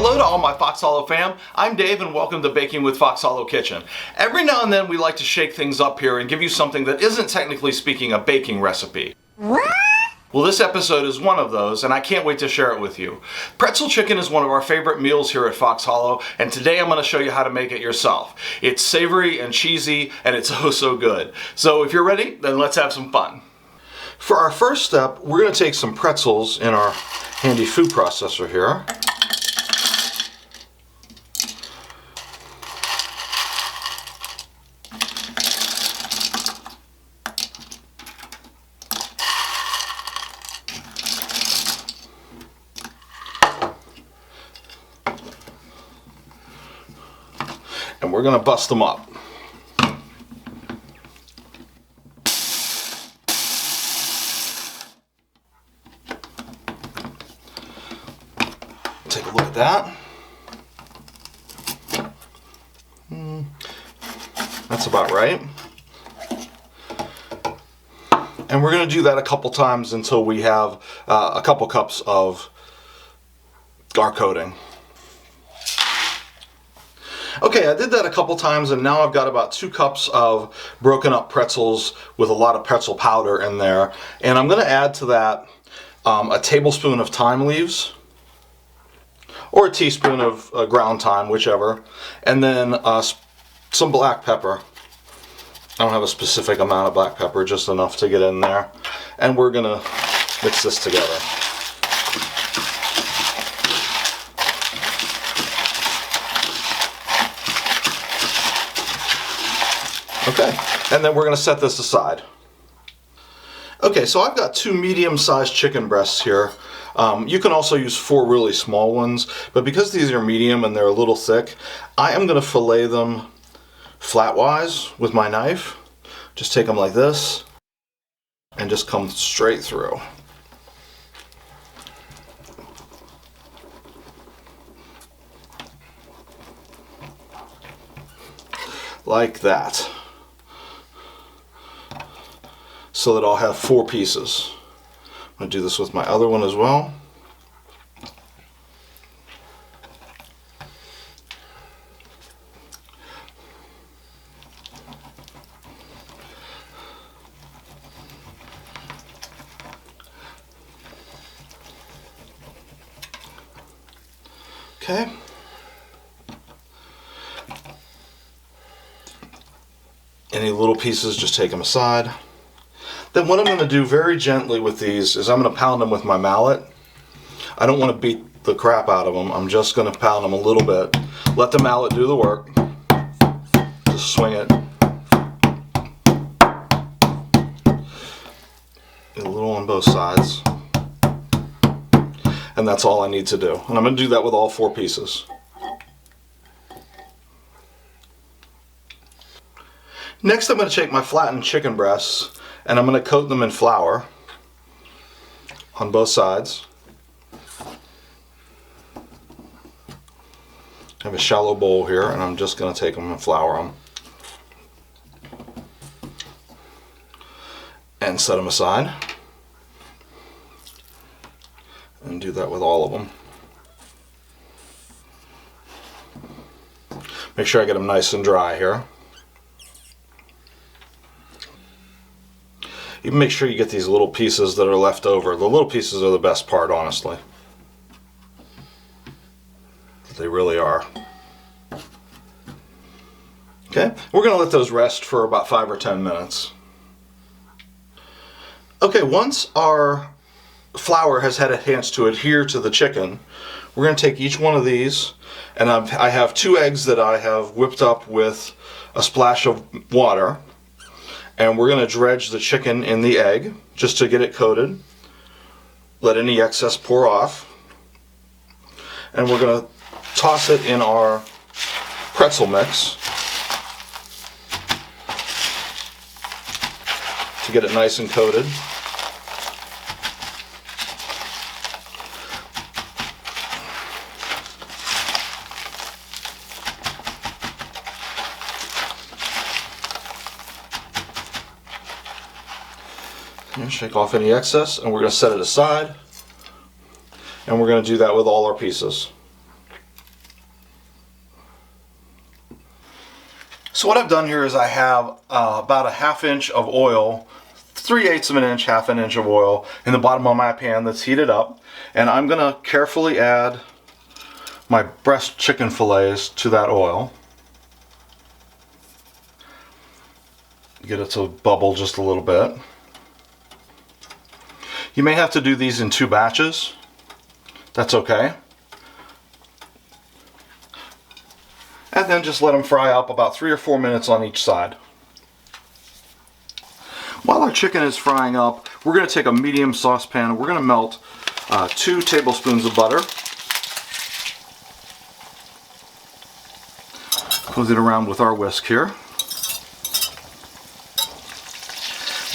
Hello to all my Fox Hallow fam. I'm Dave and welcome to Baking with Fox Hallow Kitchen. Every now and then we like to shake things up here and give you something that isn't technically speaking a baking recipe. What? Well, this episode is one of those, and I can't wait to share it with you. Pretzel chicken is one of our favorite meals here at Fox Hallow, and today I'm going to show you how to make it yourself. It's savory and cheesy, and it's oh so good. So if you're ready, then let's have some fun. For our first step, we're going to take some pretzels in our handy food processor here. And we're going to bust them up. Take a look at that. That's about right. And we're going to do that a couple times until we have a couple cups of our coating. Okay, I did that a couple times and now I've got about 2 cups of broken up pretzels with a lot of pretzel powder in there. And I'm going to add to that a tablespoon of thyme leaves or a teaspoon of ground thyme, whichever. And then some black pepper. I don't have a specific amount of black pepper, just enough to get in there. And we're going to mix this together. Okay, and then we're going to set this aside. Okay, so I've got 2 medium-sized chicken breasts here. You can also use 4 really small ones, but because these are medium and they're a little thick, I am going to fillet them flatwise with my knife. Just take them like this and just come straight through. Like that. So that I'll have 4 pieces. I'm going to do this with my other one as well. Okay. Any little pieces, just take them aside. Then what I'm going to do very gently with these is I'm going to pound them with my mallet. I don't want to beat the crap out of them. I'm just going to pound them a little bit. Let the mallet do the work. Just swing it. Get a little on both sides. And that's all I need to do. And I'm going to do that with all 4 pieces. Next I'm going to take my flattened chicken breasts and I'm going to coat them in flour on both sides. I have a shallow bowl here and I'm just going to take them and flour them. And set them aside. And do that with all of them. Make sure I get them nice and dry here. You make sure you get these little pieces that are left over. The little pieces are the best part, honestly. They really are. Okay, we're going to let those rest for about 5 or 10 minutes. Okay, once our flour has had a chance to adhere to the chicken, we're going to take each one of these, and I have 2 eggs that I have whipped up with a splash of water. And we're going to dredge the chicken in the egg just to get it coated. Let any excess pour off. And we're going to toss it in our pretzel mix to get it nice and coated. Shake off any excess, and we're going to set it aside, and we're going to do that with all our pieces. So what I've done here is I have about a ½ inch of oil, 3/8 of an inch, ½ an inch of oil in the bottom of my pan that's heated up. And I'm going to carefully add my breast chicken fillets to that oil. Get it to bubble just a little bit. You may have to do these in 2 batches. That's okay. And then just let them fry up about 3 or 4 minutes on each side. While our chicken is frying up, we're going to take a medium saucepan and we're going to melt 2 tablespoons of butter. Close it around with our whisk here.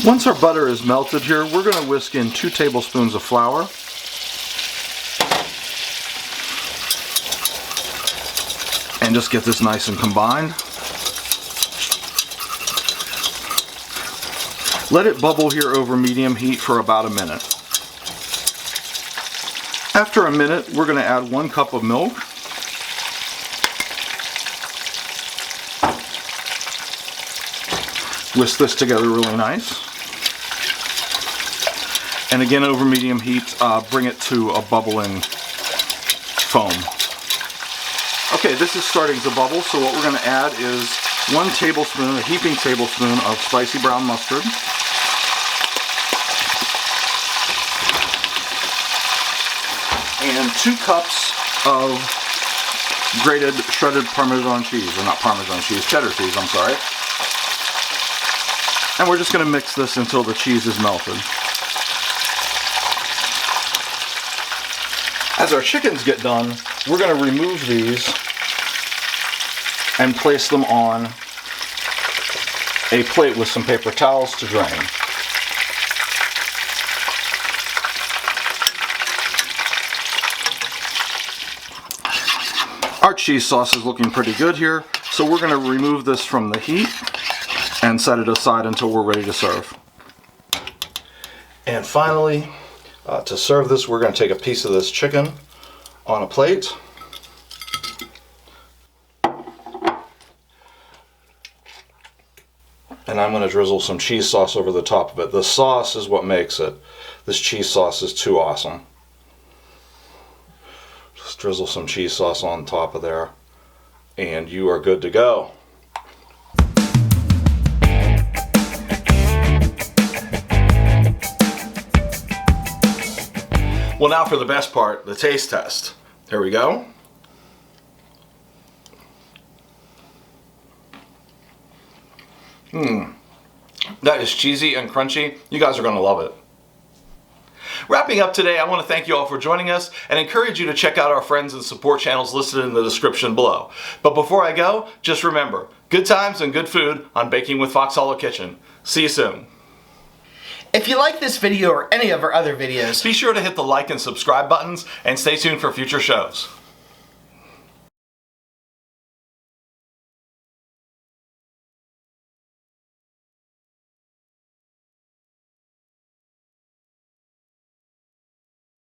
Once our butter is melted here, we're going to whisk in 2 tablespoons of flour. And just get this nice and combined. Let it bubble here over medium heat for about a minute. After a minute, we're going to add 1 cup of milk. Whisk this together really nice. And again, over medium heat, bring it to a bubbling foam. Okay, this is starting to bubble, so what we're going to add is 1 tablespoon, a heaping tablespoon of spicy brown mustard. And 2 cups of grated shredded Parmesan cheese, or not Parmesan cheese, cheddar cheese, I'm sorry. And we're just going to mix this until the cheese is melted. As our chickens get done, we're going to remove these and place them on a plate with some paper towels to drain. Our cheese sauce is looking pretty good here, so we're going to remove this from the heat and set it aside until we're ready to serve. And finally, to serve this, we're going to take a piece of this chicken on a plate. And I'm going to drizzle some cheese sauce over the top of it. The sauce is what makes it. This cheese sauce is too awesome. Just drizzle some cheese sauce on top of there, and you are good to go. Well, now for the best part, the taste test. Here we go. That is cheesy and crunchy. You guys are going to love it. Wrapping up today, I want to thank you all for joining us and encourage you to check out our friends and support channels listed in the description below. But before I go, just remember, good times and good food on Baking with Fox Hallow Kitchen. See you soon. If you like this video or any of our other videos, Be sure to hit the like and subscribe buttons and stay tuned for future shows.